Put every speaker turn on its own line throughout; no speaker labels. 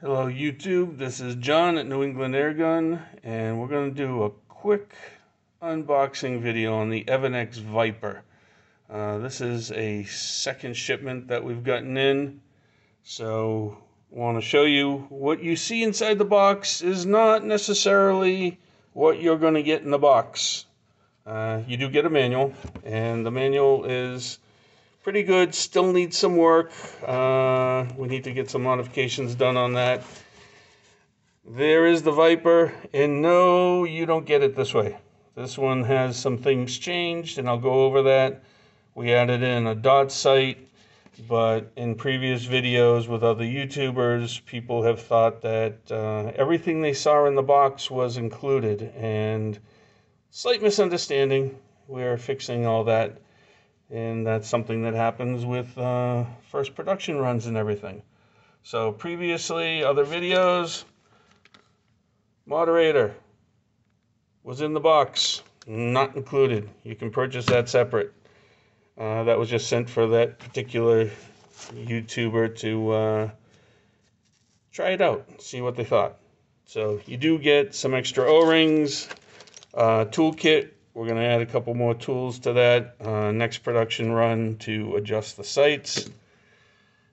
Hello YouTube, this is John at New England Airgun, and we're going to do a quick unboxing video on the Evanix Viper. This is a second shipment that we've gotten in, so I want to show you what you see inside the box is not necessarily what you're going to get in the box. You do get a manual, and the manual is pretty good, still needs some work. We need to get some modifications done on that. There is the Viper, and no, you don't get it this way. This one has some things changed, and I'll go over that. We added in a dot sight, but in previous videos with other YouTubers, people have thought that everything they saw in the box was included, and slight misunderstanding. We're fixing all that. And that's something that happens with first production runs and everything. So previously, other videos, moderator was in the box, not included. You can purchase that separate. That was just sent for that particular YouTuber to try it out, see what they thought. So you do get some extra O-rings, toolkit. We're going to add a couple more tools to that next production run to adjust the sights.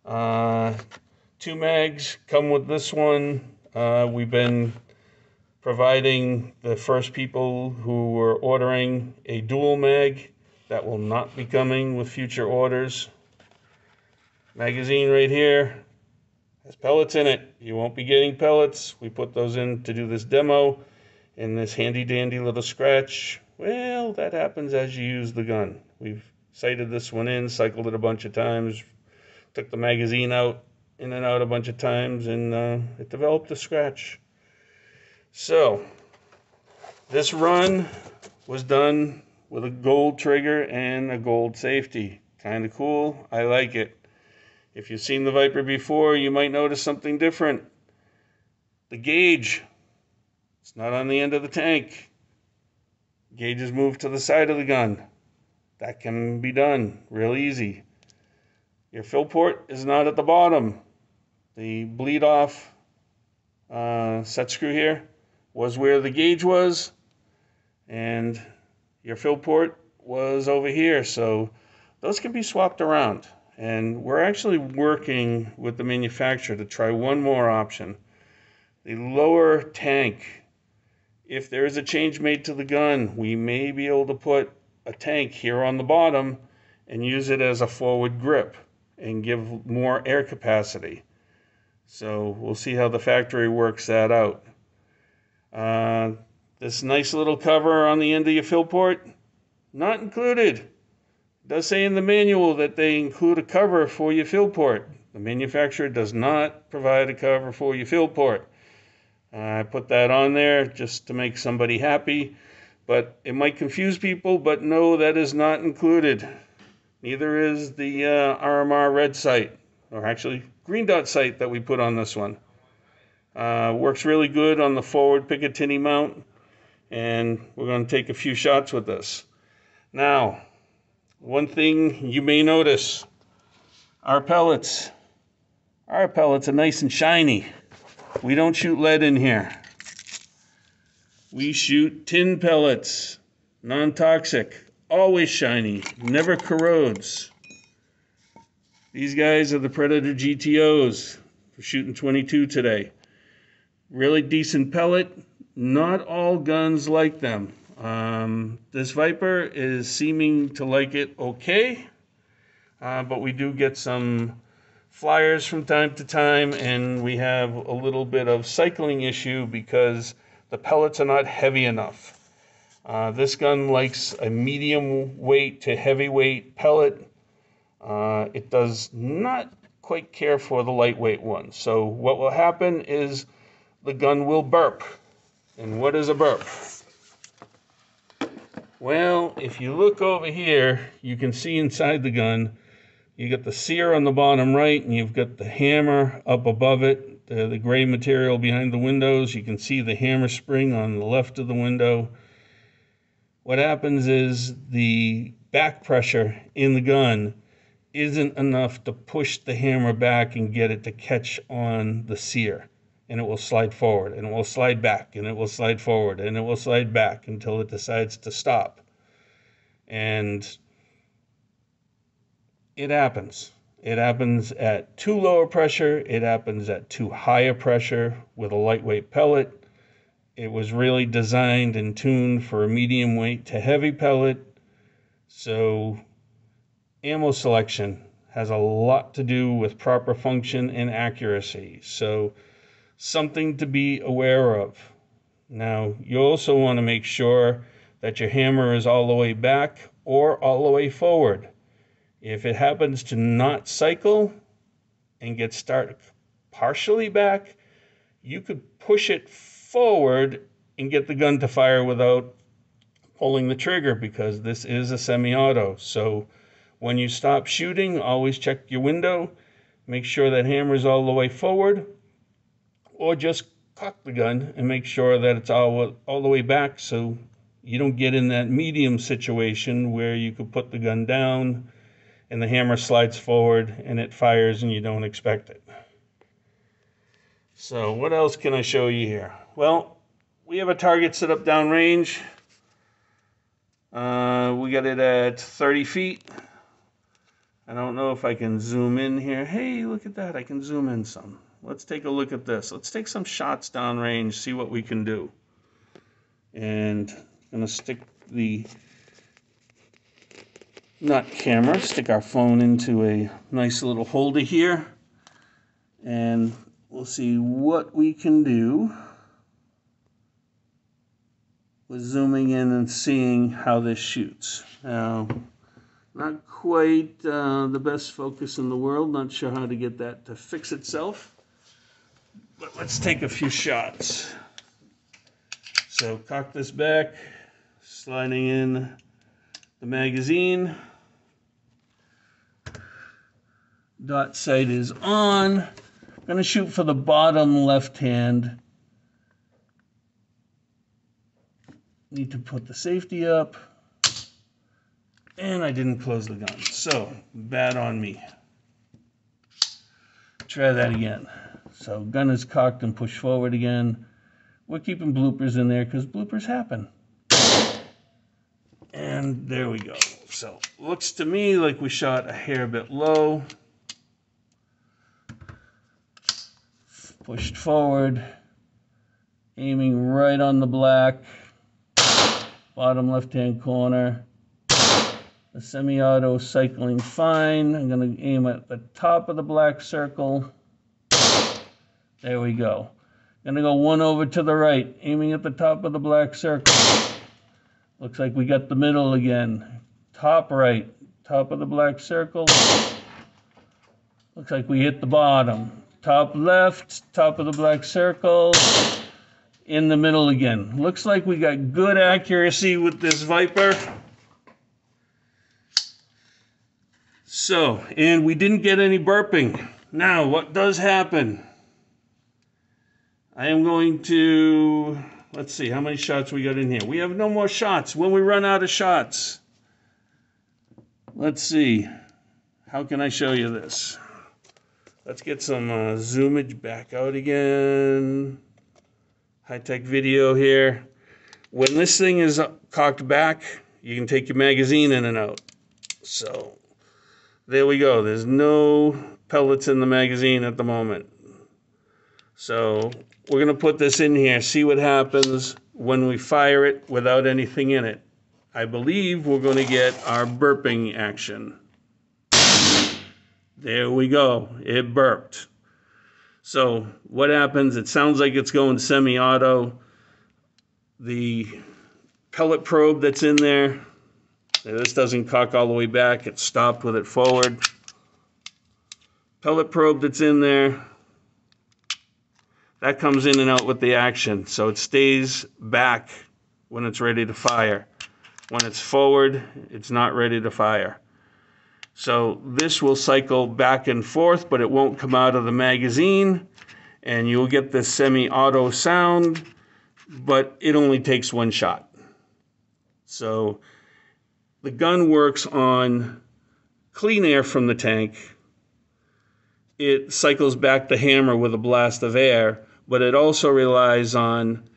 2 mags come with this one. We've been providing the first people who were ordering a dual mag. That will not be coming with future orders. Magazine right here has pellets in it. You won't be getting pellets. We put those in to do this demo. And this handy dandy little scratch, well, that happens as you use the gun. We've sighted this one in, cycled it a bunch of times, took the magazine out, in and out a bunch of times, and it developed a scratch. So, this run was done with a gold trigger and a gold safety. Kind of cool. I like it. If you've seen the Viper before, you might notice something different. The gauge. It's not on the end of the tank. Gauge is moved to the side of the gun. That can be done real easy. Your fill port is not at the bottom. The bleed off set screw here was where the gauge was, and your fill port was over here. So those can be swapped around. And we're actually working with the manufacturer to try one more option. The lower tank. If there is a change made to the gun, we may be able to put a tank here on the bottom and use it as a forward grip and give more air capacity. So we'll see how the factory works that out. This nice little cover on the end of your fill port, not included. It does say in the manual that they include a cover for your fill port. The manufacturer does not provide a cover for your fill port. I put that on there just to make somebody happy, but it might confuse people, but no, that is not included. Neither is the RMR red sight, or actually green dot sight that we put on this one. Works really good on the forward Picatinny mount, and we're going to take a few shots with this. Now, one thing you may notice, our pellets are nice and shiny. We don't shoot lead in here. We shoot tin pellets, non-toxic, always shiny, never corrodes. These guys are the Predator GTOs for shooting 22 today. Really decent pellet. Not all guns like them. This Viper is seeming to like it okay, but we do get some flyers from time to time, and we have a little bit of cycling issue because the pellets are not heavy enough. This gun likes a medium weight to heavyweight pellet. It does not quite care for the lightweight one. So what will happen is the gun will burp. And what is a burp? Well, if you look over here, you can see inside the gun, you got the sear on the bottom right, and you've got the hammer up above it, the gray material behind the windows. You can see the hammer spring on the left of the window. What happens is the back pressure in the gun isn't enough to push the hammer back and get it to catch on the sear. and it will slide forward, and it will slide back, and it will slide forward, and it will slide back until it decides to stop. And it happens. It happens at too low a pressure. It happens at too high a pressure with a lightweight pellet. It was really designed and tuned for a medium weight to heavy pellet. So ammo selection has a lot to do with proper function and accuracy. So something to be aware of. Now, you also want to make sure that your hammer is all the way back or all the way forward. If it happens to not cycle and get started partially back, you could push it forward and get the gun to fire without pulling the trigger, because this is a semi-auto. So when you stop shooting, always check your window, make sure that hammer is all the way forward, or just cock the gun and make sure that it's all the way back, so you don't get in that medium situation where you could put the gun down and the hammer slides forward and it fires and you don't expect it. So what else can I show you here? Well, we have a target set up downrange. We got it at 30 feet. I don't know if I can zoom in here. Hey, look at that. I can zoom in some. Let's take a look at this. Let's take some shots downrange, see what we can do. And I'm going to stick the stick our phone into a nice little holder here. And we'll see what we can do with zooming in and seeing how this shoots. Now, not quite the best focus in the world. Not sure how to get that to fix itself. But let's take a few shots. So cock this back, sliding in the magazine. Dot sight is on. I'm going to shoot for the bottom left hand. Need to put the safety up. And I didn't close the gun. So, bad on me. Try that again. So, gun is cocked and pushed forward again. We're keeping bloopers in there because bloopers happen. And there we go. So, looks to me like we shot a hair bit low. Pushed forward. Aiming right on the black. Bottom left-hand corner. The semi-auto cycling fine. I'm going to aim at the top of the black circle. There we go. Going to go one over to the right, aiming at the top of the black circle. Looks like we got the middle again. Top right, top of the black circle. Looks like we hit the bottom. Top left, top of the black circle. In the middle again. Looks like we got good accuracy with this Viper. So, and we didn't get any burping. Now, what does happen? I am going to, let's see, how many shots we got in here? We have no more shots. When we run out of shots, let's see, how can I show you this? Let's get some zoomage back out again. High-tech video here. When this thing is cocked back, you can take your magazine in and out. So, there we go. There's no pellets in the magazine at the moment. So, we're going to put this in here, see what happens when we fire it without anything in it. I believe we're going to get our burping action. There we go. It burped. So what happens, it sounds like it's going semi-auto. The pellet probe that's in there, this doesn't cock all the way back. It stopped with it forward. Pellet probe that's in there, that comes in and out with the action. So it stays back when it's ready to fire. When it's forward, it's not ready to fire. So this will cycle back and forth, but it won't come out of the magazine, and you'll get this semi-auto sound, but it only takes one shot. So the gun works on clean air from the tank. It cycles back the hammer with a blast of air, but it also relies on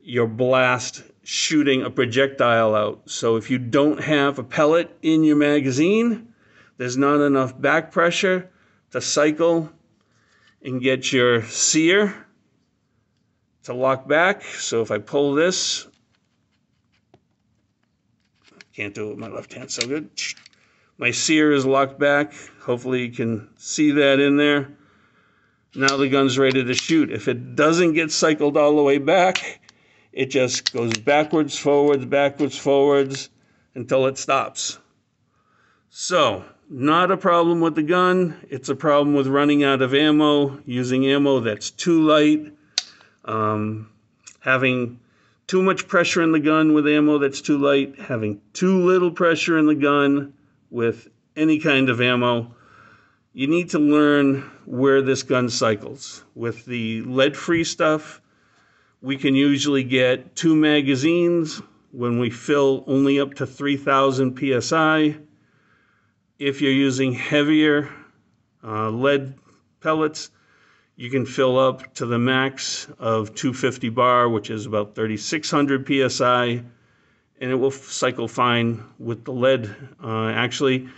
your blast shooting a projectile out. So if you don't have a pellet in your magazine, there's not enough back pressure to cycle and get your sear to lock back. So if I pull this, can't do it with my left hand so good. My sear is locked back. Hopefully you can see that in there. Now the gun's ready to shoot. If it doesn't get cycled all the way back, it just goes backwards, forwards until it stops. So, not a problem with the gun. It's a problem with running out of ammo, using ammo that's too light, having too much pressure in the gun with ammo that's too light, having too little pressure in the gun with any kind of ammo. You need to learn where this gun cycles. With the lead-free stuff, we can usually get 2 magazines when we fill only up to 3,000 psi. If you're using heavier lead pellets, you can fill up to the max of 250 bar, which is about 3,600 psi, and it will cycle fine with the lead. Actually,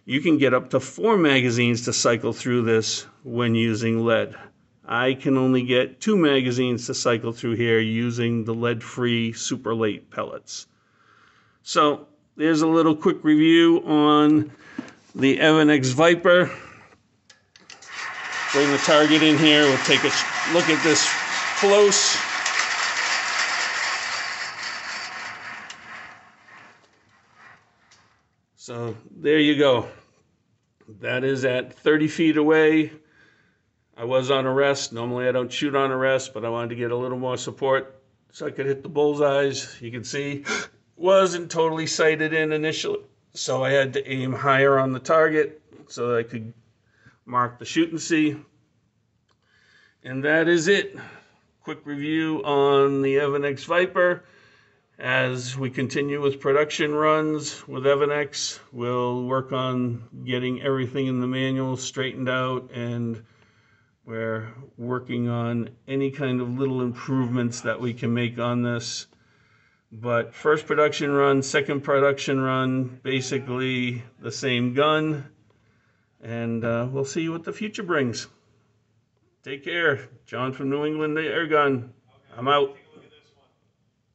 you can get up to 4 magazines to cycle through this when using lead. I can only get 2 magazines to cycle through here using the lead-free super late pellets. So there's a little quick review on the Evanix Viper. Bring the target in here. We'll take a look at this close. So there you go. That is at 30 feet away. I was on arrest. Normally I don't shoot on arrest, but I wanted to get a little more support so I could hit the bullseyes. You can see, wasn't totally sighted in initially, so I had to aim higher on the target so that I could mark the shoot and see. And that is it. Quick review on the Evanix Viper. As we continue with production runs with Evanix, we'll work on getting everything in the manual straightened out, and we're working on any kind of little improvements that we can make on this. But first production run, second production run, basically the same gun, and we'll see what the future brings. Take care. John from New England Air Gun. I'm out.